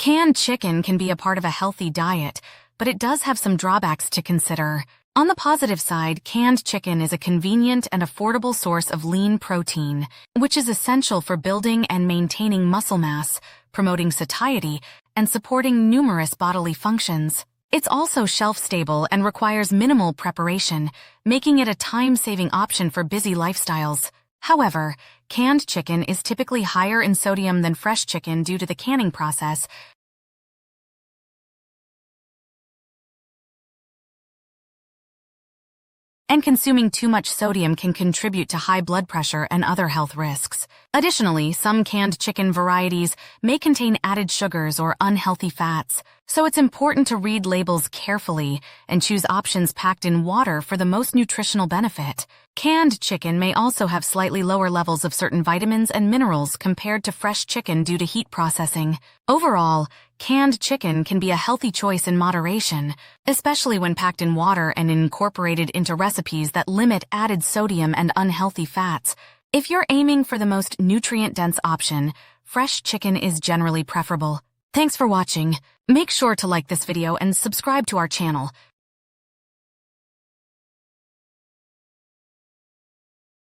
Canned chicken can be a part of a healthy diet, but it does have some drawbacks to consider. On the positive side, canned chicken is a convenient and affordable source of lean protein, which is essential for building and maintaining muscle mass, promoting satiety, and supporting numerous bodily functions. It's also shelf-stable and requires minimal preparation, making it a time-saving option for busy lifestyles. However, canned chicken is typically higher in sodium than fresh chicken due to the canning process, and consuming too much sodium can contribute to high blood pressure and other health risks. Additionally, some canned chicken varieties may contain added sugars or unhealthy fats, so it's important to read labels carefully and choose options packed in water for the most nutritional benefit. Canned chicken may also have slightly lower levels of certain vitamins and minerals compared to fresh chicken due to heat processing. Overall, canned chicken can be a healthy choice in moderation, especially when packed in water and incorporated into recipes that limit added sodium and unhealthy fats. If you're aiming for the most nutrient-dense option, fresh chicken is generally preferable. Thanks for watching. Make sure to like this video and subscribe to our channel.